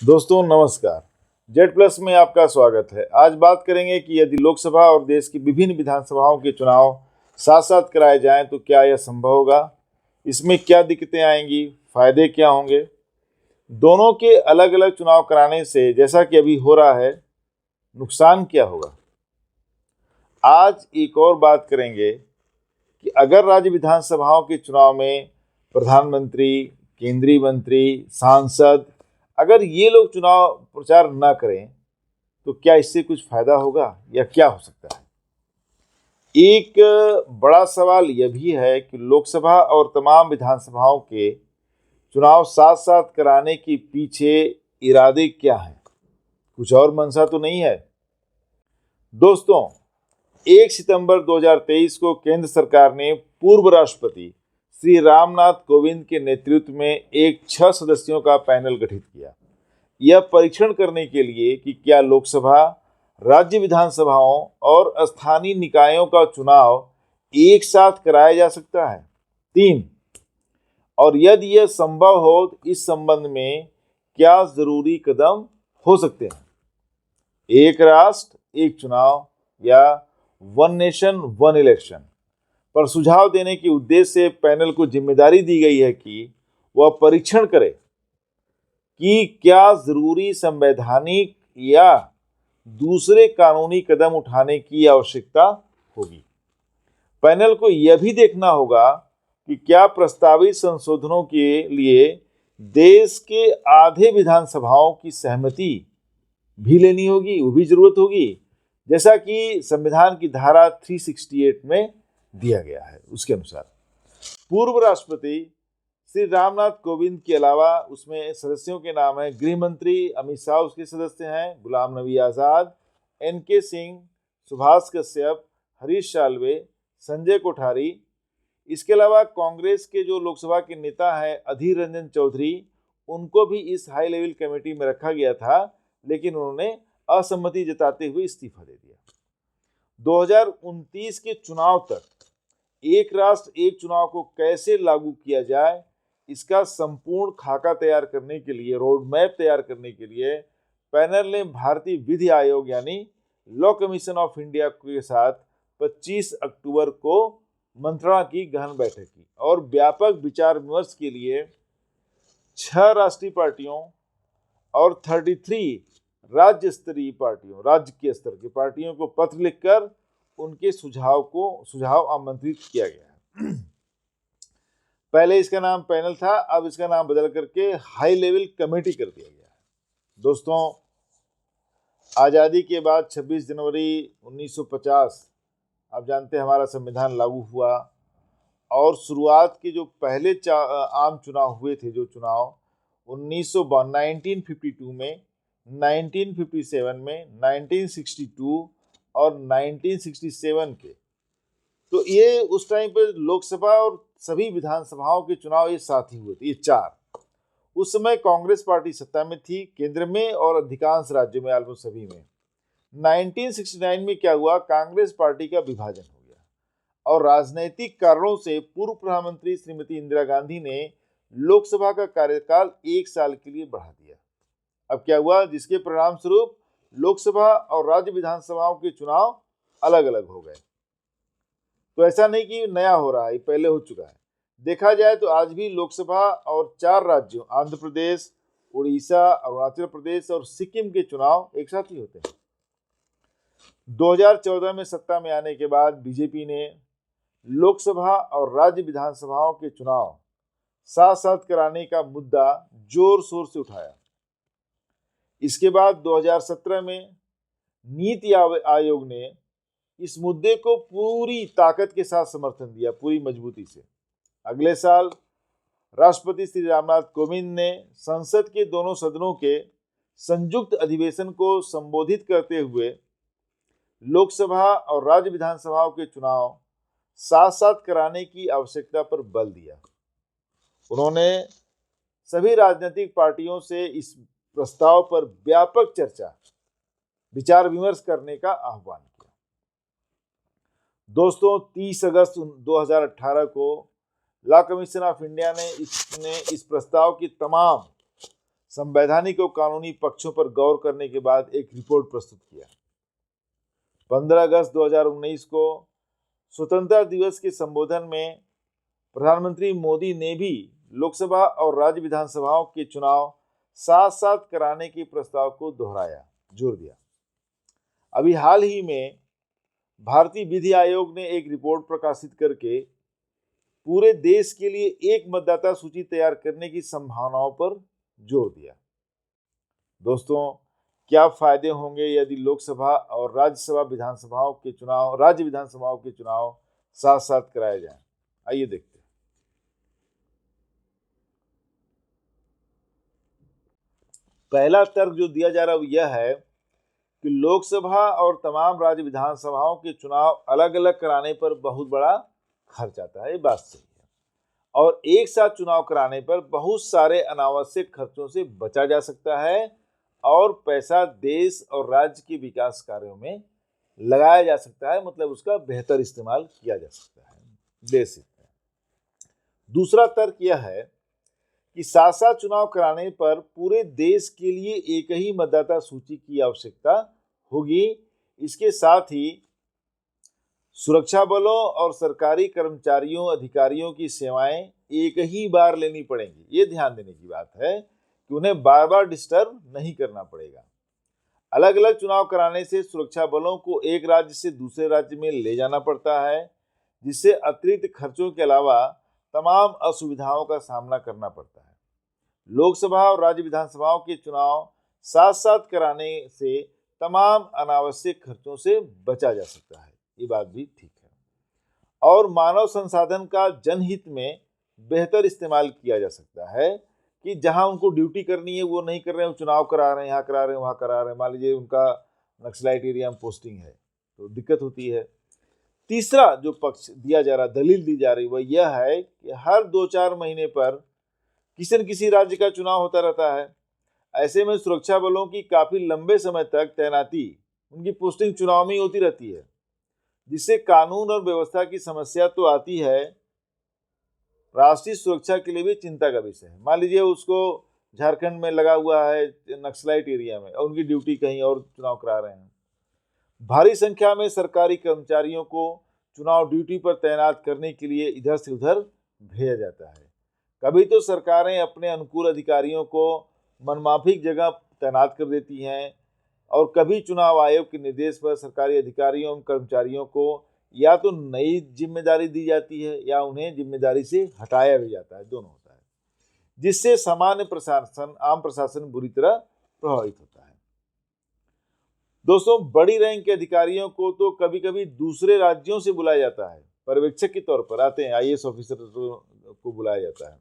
दोस्तों नमस्कार। Z plus में आपका स्वागत है। आज बात करेंगे कि यदि लोकसभा और देश की विभिन्न विधानसभाओं के चुनाव साथ साथ कराए जाएं तो क्या यह संभव होगा, इसमें क्या दिक्कतें आएंगी, फायदे क्या होंगे। दोनों के अलग अलग चुनाव कराने से, जैसा कि अभी हो रहा है, नुकसान क्या होगा। आज एक और बात करेंगे कि अगर राज्य विधानसभाओं के चुनाव में प्रधानमंत्री, केंद्रीय मंत्री, सांसद अगर ये लोग चुनाव प्रचार ना करें तो क्या इससे कुछ फायदा होगा या क्या हो सकता है। एक बड़ा सवाल यह भी है कि लोकसभा और तमाम विधानसभाओं के चुनाव साथ साथ कराने के पीछे इरादे क्या हैं, कुछ और मंशा तो नहीं है। दोस्तों, 1 सितंबर 2023 को केंद्र सरकार ने पूर्व राष्ट्रपति श्री रामनाथ कोविंद के नेतृत्व में एक 6 सदस्यों का पैनल गठित किया। यह परीक्षण करने के लिए कि क्या लोकसभा, राज्य विधानसभाओं और स्थानीय निकायों का चुनाव एक साथ कराया जा सकता है। 3, और यदि यह संभव हो तो इस संबंध में क्या जरूरी कदम हो सकते हैं। एक राष्ट्र एक चुनाव या वन नेशन वन इलेक्शन पर सुझाव देने के उद्देश्य से पैनल को जिम्मेदारी दी गई है कि वह परीक्षण करे कि क्या जरूरी संवैधानिक या दूसरे कानूनी कदम उठाने की आवश्यकता होगी। पैनल को यह भी देखना होगा कि क्या प्रस्तावित संशोधनों के लिए देश के आधे विधानसभाओं की सहमति भी लेनी होगी, वो भी जरूरत होगी, जैसा कि संविधान की धारा 368 में दिया गया है। उसके अनुसार पूर्व राष्ट्रपति श्री रामनाथ कोविंद के अलावा उसमें सदस्यों के नाम हैं गृह मंत्री अमित शाह उसके सदस्य हैं, गुलाम नबी आज़ाद, एन.के. सिंह, सुभाष कश्यप, हरीश साल्वे, संजय कोठारी। इसके अलावा कांग्रेस के जो लोकसभा के नेता हैं अधीर रंजन चौधरी, उनको भी इस हाई लेवल कमेटी में रखा गया था, लेकिन उन्होंने असहमति जताते हुए इस्तीफा दे दिया। 2029 के चुनाव तक एक राष्ट्र एक चुनाव को कैसे लागू किया जाए, इसका संपूर्ण खाका तैयार करने के लिए, रोड मैप तैयार करने के लिए पैनल ने भारतीय विधि आयोग यानी लॉ कमीशन ऑफ इंडिया के साथ 25 अक्टूबर को मंत्रणा की गहन बैठक की और व्यापक विचार विमर्श के लिए 6 राष्ट्रीय पार्टियों और 33 राज्य स्तरीय पार्टियों, राज्य के स्तर की पार्टियों को पत्र लिखकर उनके सुझाव आमंत्रित किया गया है। पहले इसका नाम पैनल था, अब इसका नाम बदल करके हाई लेवल कमेटी कर दिया गया है। दोस्तों, आज़ादी के बाद 26 जनवरी 1950 आप जानते हैं हमारा संविधान लागू हुआ और शुरुआत के जो पहले आम चुनाव हुए थे, जो चुनाव 1952 में, 1957 में, 1962 और 1967 के, तो ये उस टाइम पर लोकसभा और सभी विधानसभाओं के चुनाव ये साथ ही हुए थे, ये 4। उस समय कांग्रेस पार्टी सत्ता में थी केंद्र में और अधिकांश राज्यों में, ऑलमोस्ट सभी में। 1969 में क्या हुआ, कांग्रेस पार्टी का विभाजन हो गया और राजनीतिक कारणों से पूर्व प्रधानमंत्री श्रीमती इंदिरा गांधी ने लोकसभा का कार्यकाल 1 साल के लिए बढ़ा दिया। अब क्या हुआ, जिसके परिणाम स्वरूप लोकसभा और राज्य विधानसभाओं के चुनाव अलग अलग हो गए। तो ऐसा नहीं कि नया हो रहा है, ये पहले हो चुका है। देखा जाए तो आज भी लोकसभा और 4 राज्यों आंध्र प्रदेश, उड़ीसा, अरुणाचल प्रदेश और सिक्किम के चुनाव एक साथ ही होते हैं। 2014 में सत्ता में आने के बाद बीजेपी ने लोकसभा और राज्य विधानसभाओं के चुनाव साथ साथ कराने का मुद्दा जोर शोर से उठाया। इसके बाद 2017 में नीति आयोग ने इस मुद्दे को पूरी ताकत के साथ समर्थन दिया, पूरी मजबूती से। अगले साल राष्ट्रपति श्री रामनाथ कोविंद ने संसद के दोनों सदनों के संयुक्त अधिवेशन को संबोधित करते हुए लोकसभा और राज्य विधानसभाओं के चुनाव साथ साथ कराने की आवश्यकता पर बल दिया। उन्होंने सभी राजनीतिक पार्टियों से इस प्रस्ताव पर व्यापक चर्चा, विचार विमर्श करने का आह्वान किया। दोस्तों, 30 अगस्त 2018 को लॉ कमीशन ऑफ इंडिया ने इस प्रस्ताव की तमाम संवैधानिक और कानूनी पक्षों पर गौर करने के बाद एक रिपोर्ट प्रस्तुत किया। 15 अगस्त 2019 को स्वतंत्रता दिवस के संबोधन में प्रधानमंत्री मोदी ने भी लोकसभा और राज्य विधानसभाओं के चुनाव साथ साथ कराने के प्रस्ताव को दोहराया, जोर दिया। अभी हाल ही में भारतीय विधि आयोग ने एक रिपोर्ट प्रकाशित करके पूरे देश के लिए एक मतदाता सूची तैयार करने की संभावनाओं पर जोर दिया। दोस्तों, क्या फायदे होंगे यदि लोकसभा और राज्य विधानसभाओं के चुनाव साथ साथ कराए जाएं? आइए देखते हैं। पहला तर्क जो दिया जा रहा है वो यह है कि लोकसभा और तमाम राज्य विधानसभाओं के चुनाव अलग अलग कराने पर बहुत बड़ा खर्च आता है। ये बात सही है, और एक साथ चुनाव कराने पर बहुत सारे अनावश्यक खर्चों से बचा जा सकता है और पैसा देश और राज्य के विकास कार्यों में लगाया जा सकता है, मतलब उसका बेहतर इस्तेमाल किया जा सकता है देश हित में। दूसरा तर्क यह है कि साथ साथ चुनाव कराने पर पूरे देश के लिए एक ही मतदाता सूची की आवश्यकता होगी। इसके साथ ही सुरक्षा बलों और सरकारी कर्मचारियों अधिकारियों की सेवाएं एक ही बार लेनी पड़ेंगी। ये ध्यान देने की बात है कि उन्हें बार बार डिस्टर्ब नहीं करना पड़ेगा। अलग अलग चुनाव कराने से सुरक्षा बलों को एक राज्य से दूसरे राज्य में ले जाना पड़ता है, जिससे अतिरिक्त खर्चों के अलावा तमाम असुविधाओं का सामना करना पड़ता है। लोकसभा और राज्य विधानसभाओं के चुनाव साथ साथ कराने से तमाम अनावश्यक खर्चों से बचा जा सकता है। ये बात भी ठीक है, और मानव संसाधन का जनहित में बेहतर इस्तेमाल किया जा सकता है कि जहां उनको ड्यूटी करनी है वो नहीं कर रहे हैं, चुनाव करा रहे हैं, यहाँ करा रहे हैं, वहाँ करा रहे हैं। मान लीजिए उनका नक्सलाइट एरिया में पोस्टिंग है तो दिक्कत होती है। तीसरा जो पक्ष दिया जा रहा, दलील दी जा रही, वह यह है कि हर 2-4 महीने पर किसी न किसी राज्य का चुनाव होता रहता है। ऐसे में सुरक्षा बलों की काफी लंबे समय तक तैनाती, उनकी पोस्टिंग चुनाव में ही होती रहती है, जिससे कानून और व्यवस्था की समस्या तो आती है, राष्ट्रीय सुरक्षा के लिए भी चिंता का विषय है। मान लीजिए उसको झारखंड में लगा हुआ है नक्सलाइट एरिया में और उनकी ड्यूटी कहीं और चुनाव करा रहे हैं। भारी संख्या में सरकारी कर्मचारियों को चुनाव ड्यूटी पर तैनात करने के लिए इधर से उधर भेजा जाता है। कभी तो सरकारें अपने अनुकूल अधिकारियों को मनमाफिक जगह तैनात कर देती हैं, और कभी चुनाव आयोग के निर्देश पर सरकारी अधिकारियों एवं कर्मचारियों को या तो नई जिम्मेदारी दी जाती है या उन्हें जिम्मेदारी से हटाया भी जाता है, दोनों होता है, जिससे सामान्य प्रशासन, आम प्रशासन बुरी तरह प्रभावित होता है। दोस्तों, बड़ी रैंक के अधिकारियों को तो कभी कभी दूसरे राज्यों से बुलाया जाता है, पर्यवेक्षक के तौर पर आते हैं, आईएएस ऑफिसर को बुलाया जाता है।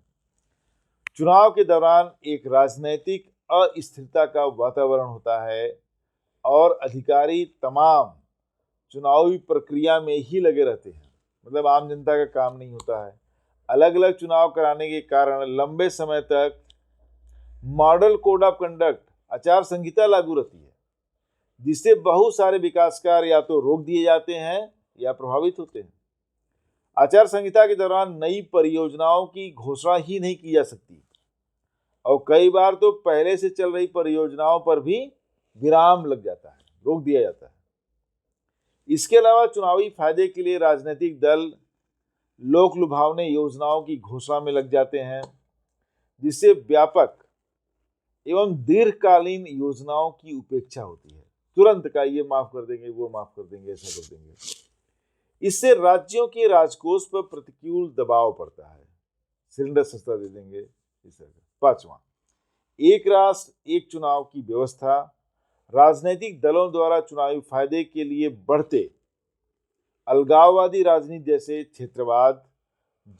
चुनाव के दौरान एक राजनीतिक अस्थिरता का वातावरण होता है और अधिकारी तमाम चुनावी प्रक्रिया में ही लगे रहते हैं, मतलब आम जनता का काम नहीं होता है। अलग अलग चुनाव कराने के कारण लंबे समय तक मॉडल कोड ऑफ कंडक्ट, आचार संहिता लागू रहती है, जिससे बहुत सारे विकास कार्य या तो रोक दिए जाते हैं या प्रभावित होते हैं। आचार संहिता के दौरान नई परियोजनाओं की घोषणा ही नहीं की जा सकती, और कई बार तो पहले से चल रही परियोजनाओं पर भी विराम लग जाता है, रोक दिया जाता है। इसके अलावा चुनावी फायदे के लिए राजनीतिक दल लोक लुभावने योजनाओं की घोषणा में लग जाते हैं, जिससे व्यापक एवं दीर्घकालीन योजनाओं की उपेक्षा होती है। तुरंत का ये माफ कर देंगे, वो माफ कर देंगे, ऐसा कर देंगे। इससे राज्यों के राजकोष पर प्रतिकूल दबाव पड़ता है, सिलेंडर सस्ता दे देंगे, इस तरह। पांचवा, एक राष्ट्र एक चुनाव की व्यवस्था। राजनीतिक दलों द्वारा चुनावी फायदे के लिए बढ़ते अलगाववादी राजनीति जैसे क्षेत्रवाद,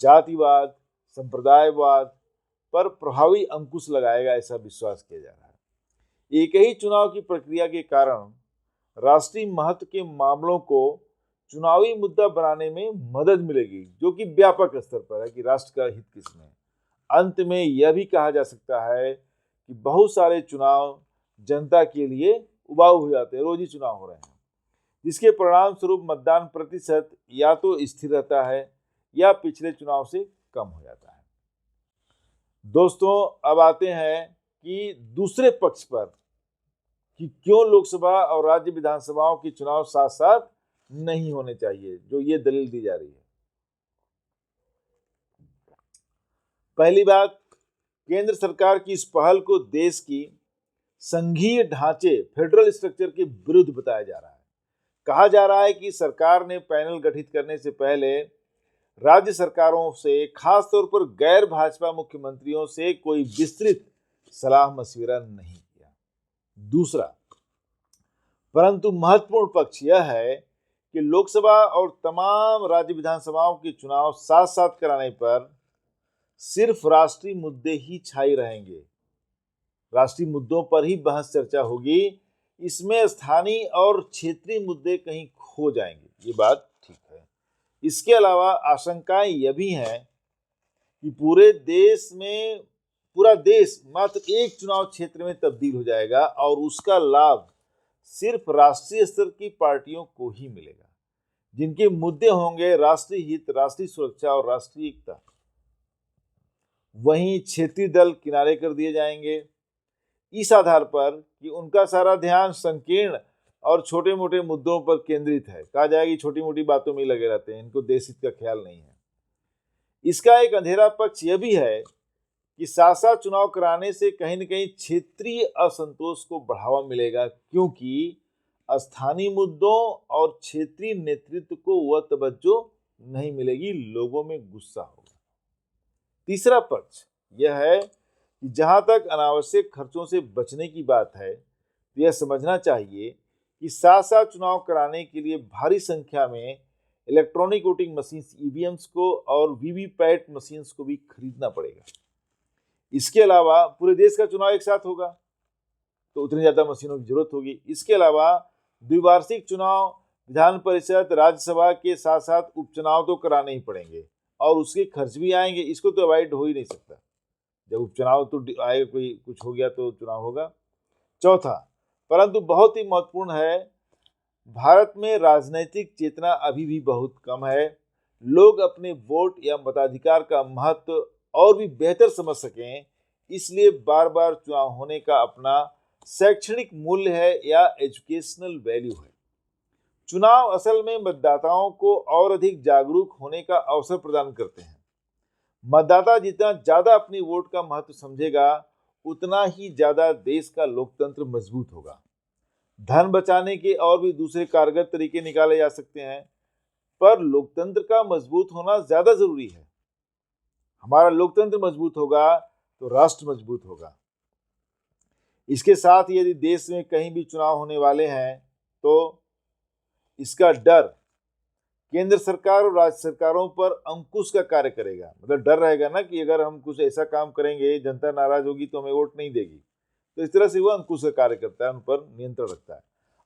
जातिवाद, संप्रदायवाद पर प्रभावी अंकुश लगाएगा, ऐसा विश्वास किया जा रहा है। एक ही चुनाव की प्रक्रिया के कारण राष्ट्रीय महत्व के मामलों को चुनावी मुद्दा बनाने में मदद मिलेगी, जो कि व्यापक स्तर पर है कि राष्ट्र का हित किसमें है। अंत में यह भी कहा जा सकता है कि बहुत सारे चुनाव जनता के लिए उबाऊ हो जाते हैं, रोज ही चुनाव हो रहे हैं, जिसके परिणाम स्वरूप मतदान प्रतिशत या तो स्थिर रहता है या पिछले चुनाव से कम हो जाता है। दोस्तों, अब आते हैं कि दूसरे पक्ष पर कि क्यों लोकसभा और राज्य विधानसभाओं के चुनाव साथ साथ नहीं होने चाहिए, जो ये दलील दी जा रही है। पहली बात, केंद्र सरकार की इस पहल को देश की संघीय ढांचे फेडरल स्ट्रक्चर के विरुद्ध बताया जा रहा है। कहा जा रहा है कि सरकार ने पैनल गठित करने से पहले राज्य सरकारों से, खासतौर पर गैर भाजपा मुख्यमंत्रियों से कोई विस्तृत सलाह मशविरा नहीं किया। दूसरा, परंतु महत्वपूर्ण पक्ष यह है कि लोकसभा और तमाम राज्य विधानसभाओं के चुनाव साथ साथ कराने पर सिर्फ राष्ट्रीय मुद्दे ही छाई रहेंगे, राष्ट्रीय मुद्दों पर ही बहस चर्चा होगी, इसमें स्थानीय और क्षेत्रीय मुद्दे कहीं खो जाएंगे। ये बात ठीक है। इसके अलावा आशंकाएं यह भी हैं कि पूरा देश मात्र एक चुनाव क्षेत्र में तब्दील हो जाएगा और उसका लाभ सिर्फ राष्ट्रीय स्तर की पार्टियों को ही मिलेगा, जिनके मुद्दे होंगे राष्ट्रीय हित, राष्ट्रीय सुरक्षा और राष्ट्रीय एकता। वहीं क्षेत्रीय दल किनारे कर दिए जाएंगे, इस आधार पर कि उनका सारा ध्यान संकीर्ण और छोटे मोटे मुद्दों पर केंद्रित है। कहा जाएगा कि छोटी मोटी बातों में लगे रहते हैं, इनको देश हित का ख्याल नहीं है। इसका एक अंधेरा पक्ष यह भी है कि साथ साथ चुनाव कराने से कहीं न कहीं क्षेत्रीय असंतोष को बढ़ावा मिलेगा, क्योंकि स्थानीय मुद्दों और क्षेत्रीय नेतृत्व को वह तवज्जो नहीं मिलेगी, लोगों में गुस्सा होगा। तीसरा पक्ष यह है कि जहां तक अनावश्यक खर्चों से बचने की बात है, तो यह समझना चाहिए कि साथ साथ चुनाव कराने के लिए भारी संख्या में इलेक्ट्रॉनिक वोटिंग मशीन ईवीएम्स को और वीवीपैट मशीन्स को भी खरीदना पड़ेगा। इसके अलावा पूरे देश का चुनाव एक साथ होगा तो उतनी ज्यादा मशीनों की जरूरत होगी। इसके अलावा द्विवार्षिक चुनाव, विधान परिषद, राज्यसभा के साथ साथ उपचुनाव तो कराने ही पड़ेंगे और उसके खर्च भी आएंगे, इसको तो अवॉइड हो ही नहीं सकता। जब उपचुनाव तो आएगा, कोई कुछ हो गया तो चुनाव होगा। चौथा, परंतु बहुत ही महत्वपूर्ण है, भारत में राजनीतिक चेतना अभी भी बहुत कम है। लोग अपने वोट या मताधिकार का महत्व और भी बेहतर समझ सकें, इसलिए बार बार चुनाव होने का अपना शैक्षणिक मूल्य है या एजुकेशनल वैल्यू है। चुनाव असल में मतदाताओं को और अधिक जागरूक होने का अवसर प्रदान करते हैं। मतदाता जितना ज्यादा अपनी वोट का महत्व समझेगा, उतना ही ज्यादा देश का लोकतंत्र मजबूत होगा। धन बचाने के और भी दूसरे कारगर तरीके निकाले जा सकते हैं, पर लोकतंत्र का मजबूत होना ज्यादा जरूरी है। हमारा लोकतंत्र मजबूत होगा तो राष्ट्र मजबूत होगा। इसके साथ यदि देश में कहीं भी चुनाव होने वाले हैं तो इसका डर केंद्र सरकार और राज्य सरकारों पर अंकुश का कार्य करेगा। मतलब डर रहेगा ना कि अगर हम कुछ ऐसा काम करेंगे, जनता नाराज होगी तो हमें वोट नहीं देगी, तो इस तरह से वह अंकुश का कार्य करता है, उन पर नियंत्रण रखता है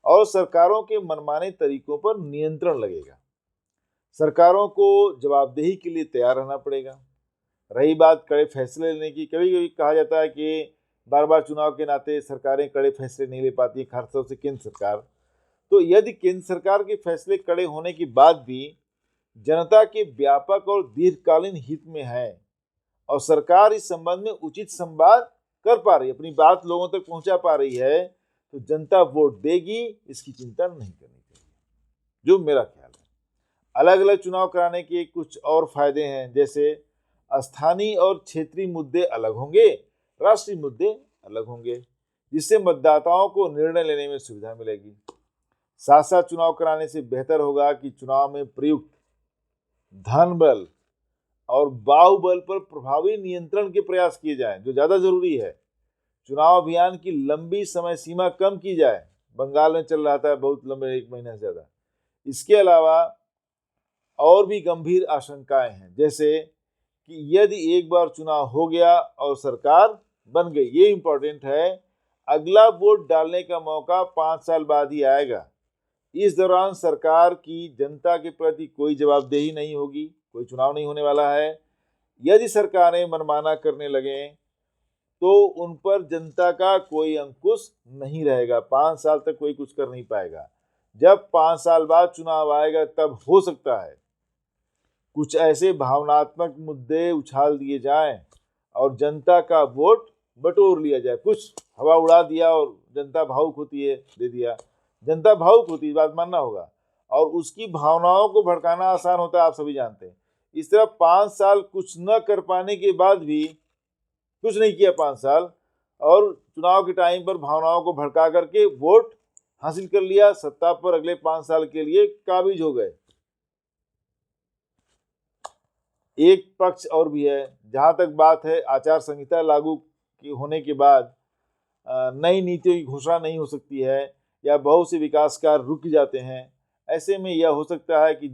और सरकारों के मनमाने तरीकों पर नियंत्रण लगेगा। सरकारों को जवाबदेही के लिए तैयार रहना पड़ेगा। रही बात कड़े फैसले लेने की, कभी कभी कहा जाता है कि बार बार चुनाव के नाते सरकारें कड़े फैसले नहीं ले पाती, खासतौर से केंद्र सरकार। तो यदि केंद्र सरकार के फैसले कड़े होने के बाद भी जनता के व्यापक और दीर्घकालीन हित में है और सरकार इस संबंध में उचित संवाद कर पा रही है, अपनी बात लोगों तक पहुंचा पा रही है, तो जनता वोट देगी, इसकी चिंता नहीं करनी चाहिए, जो मेरा ख्याल है। अलग अलग चुनाव कराने के कुछ और फायदे हैं, जैसे स्थानीय और क्षेत्रीय मुद्दे अलग होंगे, राष्ट्रीय मुद्दे अलग होंगे, जिससे मतदाताओं को निर्णय लेने में सुविधा मिलेगी। साथ साथ चुनाव कराने से बेहतर होगा कि चुनाव में प्रयुक्त धन बल और बाहुबल पर प्रभावी नियंत्रण के प्रयास किए जाएं, जो ज्यादा जरूरी है। चुनाव अभियान की लंबी समय सीमा कम की जाए, बंगाल में चल रहा था बहुत लंबे, 1 महीने से ज्यादा। इसके अलावा और भी गंभीर आशंकाएं हैं, जैसे कि यदि एक बार चुनाव हो गया और सरकार बन गई, ये इंपॉर्टेंट है, अगला वोट डालने का मौका 5 साल बाद ही आएगा। इस दौरान सरकार की जनता के प्रति कोई जवाबदेही नहीं होगी, कोई चुनाव नहीं होने वाला है। यदि सरकारें मनमाना करने लगें तो उन पर जनता का कोई अंकुश नहीं रहेगा, 5 साल तक कोई कुछ कर नहीं पाएगा। जब 5 साल बाद चुनाव आएगा तब हो सकता है कुछ ऐसे भावनात्मक मुद्दे उछाल दिए जाएं और जनता का वोट बटोर लिया जाए, कुछ हवा उड़ा दिया और जनता भावुक होती है, दे दिया। जनता भावुक होती है, बात मानना होगा, और उसकी भावनाओं को भड़काना आसान होता है, आप सभी जानते हैं। इस तरह 5 साल कुछ न कर पाने के बाद भी, कुछ नहीं किया 5 साल, और चुनाव के टाइम पर भावनाओं को भड़का करके वोट हासिल कर लिया, सत्ता पर अगले 5 साल के लिए काबिज हो गए। एक पक्ष और भी है, जहां तक बात है आचार संहिता लागू होने के बाद नई नीतियों की घोषणा नहीं हो सकती है, या बहुत से विकास कार्य रुक जाते हैं। ऐसे में यह हो सकता है कि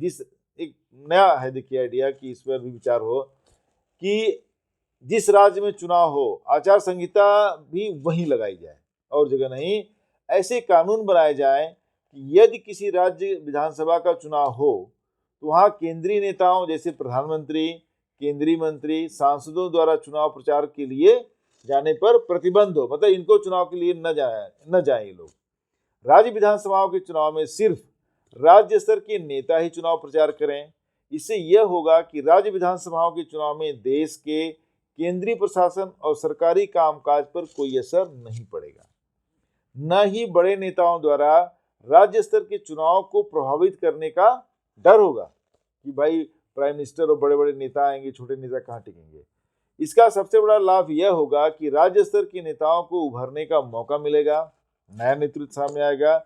एक नया है, देखिए आइडिया कि इस पर भी विचार हो कि जिस राज्य में चुनाव हो, आचार संहिता भी वहीं लगाई जाए और जगह नहीं। ऐसे कानून बनाए जाए कि यदि किसी राज्य विधानसभा का चुनाव हो तो वहाँ केंद्रीय नेताओं जैसे प्रधानमंत्री, केंद्रीय मंत्री, सांसदों द्वारा चुनाव प्रचार के लिए जाने पर प्रतिबंध हो, मतलब इनको चुनाव के लिए न जाए ये लोग। राज्य विधानसभाओं के चुनाव में सिर्फ राज्य स्तर के नेता ही चुनाव प्रचार करें। इससे यह होगा कि राज्य विधानसभाओं के चुनाव में देश के केंद्रीय प्रशासन और सरकारी कामकाज पर कोई असर नहीं पड़ेगा। न ही बड़े नेताओं द्वारा राज्य स्तर के चुनाव को प्रभावित करने का डर होगा कि भाई प्राइम मिनिस्टर और बड़े बड़े नेता आएंगे, छोटे नेता कहाँ टिकेंगे। इसका सबसे बड़ा लाभ यह होगा कि राज्य स्तर के नेताओं को उभरने का मौका मिलेगा, नया नेतृत्व सामने आएगा।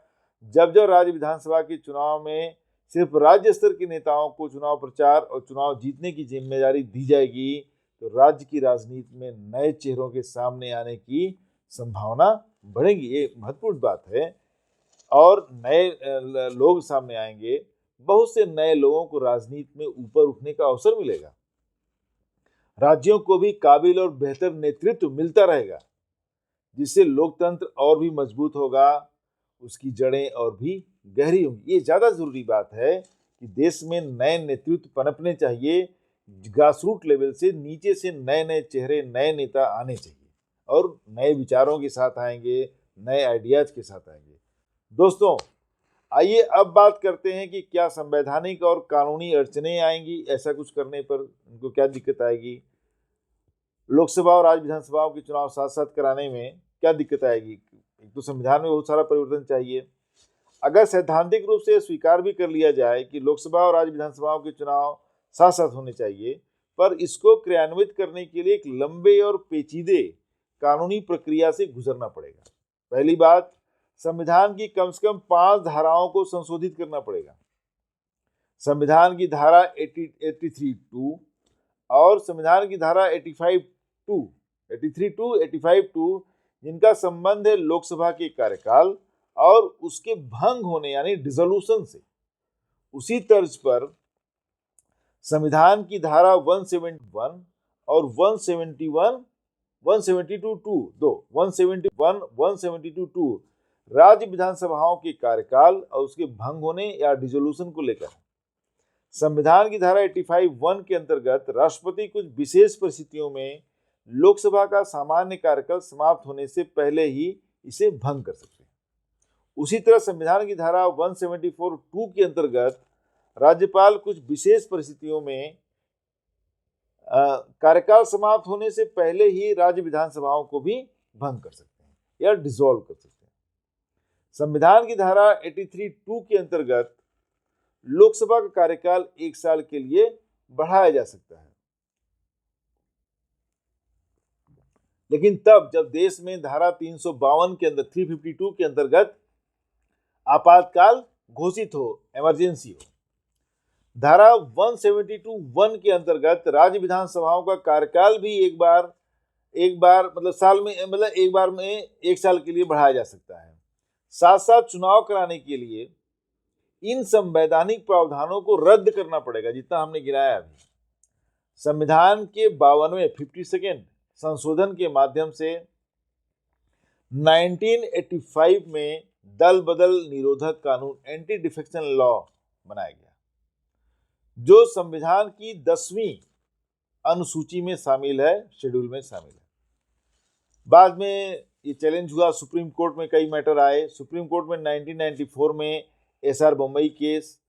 जब जब राज्य विधानसभा के चुनाव में सिर्फ राज्य स्तर के नेताओं को चुनाव प्रचार और चुनाव जीतने की जिम्मेदारी दी जाएगी तो राज्य की राजनीति में नए चेहरों के सामने आने की संभावना बढ़ेगी। ये महत्वपूर्ण बात है, और नए लोग सामने आएंगे, बहुत से नए लोगों को राजनीति में ऊपर उठने का अवसर मिलेगा। राज्यों को भी काबिल और बेहतर नेतृत्व मिलता रहेगा, जिससे लोकतंत्र और भी मजबूत होगा, उसकी जड़ें और भी गहरी होंगी। ये ज्यादा जरूरी बात है कि देश में नए नेतृत्व पनपने चाहिए, ग्रासरूट लेवल से, नीचे से नए नए चेहरे, नए नेता आने चाहिए और नए विचारों के साथ आएंगे, नए आइडियाज के साथ आएंगे। दोस्तों, आइए अब बात करते हैं कि क्या संवैधानिक और कानूनी अड़चनें आएंगी ऐसा कुछ करने पर, उनको क्या दिक्कत आएगी। लोकसभा और राज्य विधानसभाओं के चुनाव साथ साथ कराने में क्या दिक्कत आएगी। एक तो संविधान में बहुत सारा परिवर्तन चाहिए। अगर सैद्धांतिक रूप से स्वीकार भी कर लिया जाए कि लोकसभा और राज्य विधानसभाओं के चुनाव साथ साथ होने चाहिए, पर इसको क्रियान्वित करने के लिए एक लंबे और पेचीदे कानूनी प्रक्रिया से गुजरना पड़ेगा। पहली बात, संविधान की कम से कम 5 धाराओं को संशोधित करना पड़ेगा। संविधान की धारा 83(2) और संविधान की धारा 85(2) जिनका संबंध है लोकसभा के कार्यकाल और उसके भंग होने यानी डिसोल्यूशन से। उसी तर्ज पर संविधान की धारा 171 और 172(2) राज्य विधानसभाओं के कार्यकाल और उसके भंग होने या डिसोल्यूशन को लेकर। संविधान की धारा 85(1) के अंतर्गत राष्ट्रपति कुछ विशेष परिस्थितियों में लोकसभा का सामान्य कार्यकाल समाप्त होने से पहले ही इसे भंग कर सकते हैं। उसी तरह संविधान की धारा 174(2) के अंतर्गत राज्यपाल कुछ विशेष परिस्थितियों में कार्यकाल समाप्त होने से पहले ही राज्य विधानसभाओं को भी भंग कर सकते हैं या डिसॉल्व कर सकते हैं। संविधान की धारा 83(2) के अंतर्गत लोकसभा का कार्यकाल 1 साल के लिए बढ़ाया जा सकता है, लेकिन तब जब देश में धारा 352 के अंदर 352 के अंतर्गत आपातकाल घोषित हो, इमरजेंसी हो। धारा 172(1) के अंतर्गत राज्य विधानसभाओं का कार्यकाल भी एक बार मतलब साल में, मतलब एक बार में 1 साल के लिए बढ़ाया जा सकता है। साथ साथ चुनाव कराने के लिए इन संवैधानिक प्रावधानों को रद्द करना पड़ेगा, जितना हमने गिनाया अभी। संविधान के 52वें 52nd संशोधन के माध्यम से 1985 में दल बदल निरोधक कानून, एंटी डिफेक्शन लॉ बनाया गया, जो संविधान की 10वीं अनुसूची में शामिल है, शेड्यूल में शामिल है। बाद में ये चैलेंज हुआ, सुप्रीम कोर्ट में कई मैटर आए। सुप्रीम कोर्ट में 1994 में SR बम्बई केस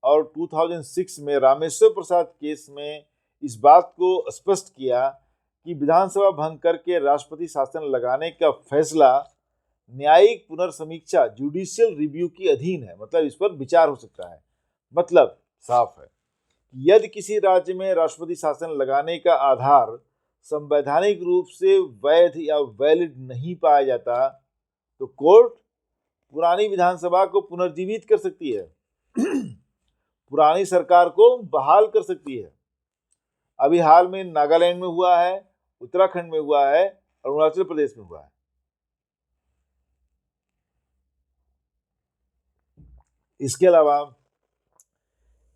और 2006 में रामेश्वर प्रसाद केस में इस बात को स्पष्ट किया कि विधानसभा भंग करके राष्ट्रपति शासन लगाने का फैसला न्यायिक पुनर्समीक्षा जुडिशियल रिव्यू के अधीन है, मतलब इस पर विचार हो सकता है। मतलब साफ है, यदि किसी राज्य में राष्ट्रपति शासन लगाने का आधार संवैधानिक रूप से वैध या वैलिड नहीं पाया जाता तो कोर्ट पुरानी विधानसभा को पुनर्जीवित कर सकती है, पुरानी सरकार को बहाल कर सकती है। अभी हाल में नागालैंड में हुआ है, उत्तराखंड में हुआ है, अरुणाचल प्रदेश में हुआ है। इसके अलावा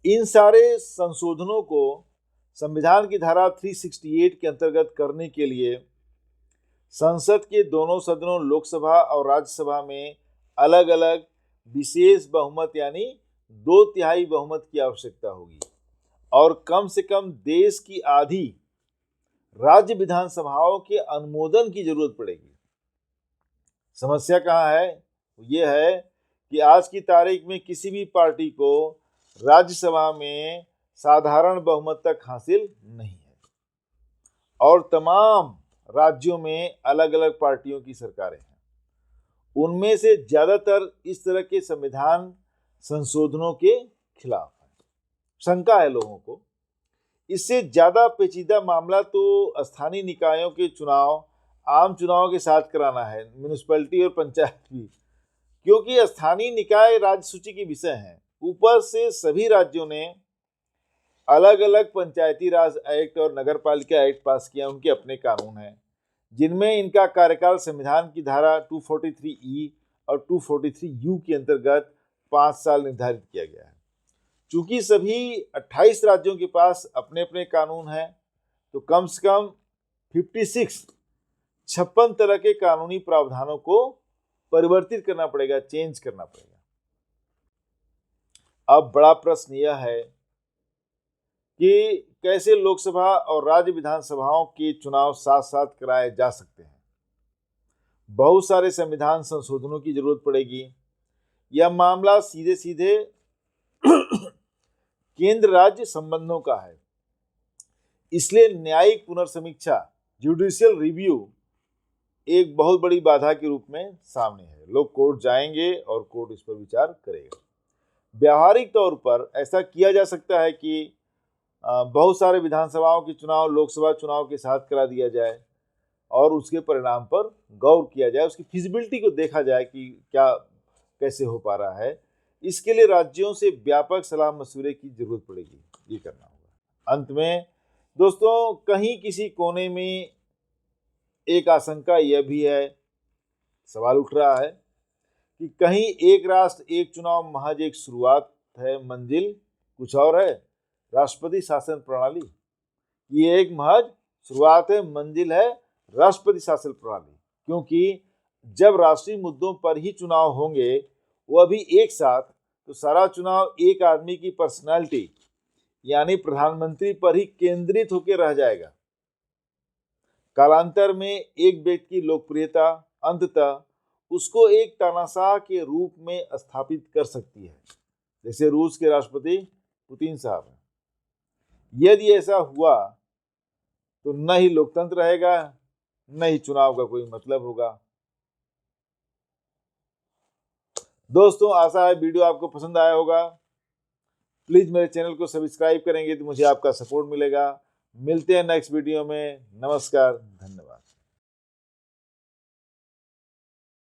इन सारे संशोधनों को संविधान की धारा 368 के अंतर्गत करने के लिए संसद के दोनों सदनों लोकसभा और राज्यसभा में अलग अलग विशेष बहुमत यानी 2/3 बहुमत की आवश्यकता होगी और कम से कम देश की आधी राज्य विधानसभाओं के अनुमोदन की जरूरत पड़ेगी। समस्या कहाँ है? ये है कि आज की तारीख में किसी भी पार्टी को राज्यसभा में साधारण बहुमत तक हासिल नहीं है और तमाम राज्यों में अलग अलग पार्टियों की सरकारें हैं। उनमें से ज्यादातर इस तरह के संविधान संशोधनों के खिलाफ है। शंका है लोगों को। इससे ज्यादा पेचीदा मामला तो स्थानीय निकायों के चुनाव आम चुनाव के साथ कराना है, म्यूनिसिपैलिटी और पंचायत भी, क्योंकि स्थानीय निकाय राज्य सूची के विषय हैं। ऊपर से सभी राज्यों ने अलग अलग पंचायती राज एक्ट और नगर पालिका एक्ट पास किया, उनके अपने कानून हैं जिनमें इनका कार्यकाल संविधान की धारा 243E और 243U के अंतर्गत 5 साल निर्धारित किया गया है। चूंकि सभी 28 राज्यों के पास अपने अपने कानून हैं तो कम से कम 56 तरह के कानूनी प्रावधानों को परिवर्तित करना पड़ेगा, चेंज करना पड़ेगा। अब बड़ा प्रश्न यह है कि कैसे लोकसभा और राज्य विधानसभाओं के चुनाव साथ साथ कराए जा सकते हैं। बहुत सारे संविधान संशोधनों की जरूरत पड़ेगी। यह मामला सीधे सीधे केंद्र राज्य संबंधों का है, इसलिए न्यायिक पुनर्समीक्षा जुडिशियल रिव्यू एक बहुत बड़ी बाधा के रूप में सामने है। लोग कोर्ट जाएंगे और कोर्ट इस पर विचार करेगा। व्यावहारिक तौर पर ऐसा किया जा सकता है कि बहुत सारे विधानसभाओं के चुनाव लोकसभा चुनाव के साथ करा दिया जाए और उसके परिणाम पर गौर किया जाए, उसकी फिजिबिलिटी को देखा जाए कि क्या कैसे हो पा रहा है। इसके लिए राज्यों से व्यापक सलाह मशवरे की जरूरत पड़ेगी, ये करना होगा। अंत में दोस्तों, कहीं किसी कोने में एक आशंका यह भी है, सवाल उठ रहा है कि कहीं एक राष्ट्र एक चुनाव महज एक शुरुआत है, मंजिल कुछ और है। राष्ट्रपति शासन प्रणाली ये एक महज शुरुआत है, मंजिल है राष्ट्रपति शासन प्रणाली, क्योंकि जब राष्ट्रीय मुद्दों पर ही चुनाव होंगे वह भी एक साथ, तो सारा चुनाव एक आदमी की पर्सनालिटी यानी प्रधानमंत्री पर ही केंद्रित होकर रह जाएगा। कालांतर में एक व्यक्ति की लोकप्रियता अंततः उसको एक तानाशाह के रूप में स्थापित कर सकती है, जैसे रूस के राष्ट्रपति पुतिन साहब हैं। यदि ऐसा हुआ तो न ही लोकतंत्र रहेगा, न ही चुनाव का कोई मतलब होगा। दोस्तों, आशा है वीडियो आपको पसंद आया होगा। प्लीज मेरे चैनल को सब्सक्राइब करेंगे तो मुझे आपका सपोर्ट मिलेगा। मिलते हैं नेक्स्ट वीडियो में। नमस्कार, धन्यवाद।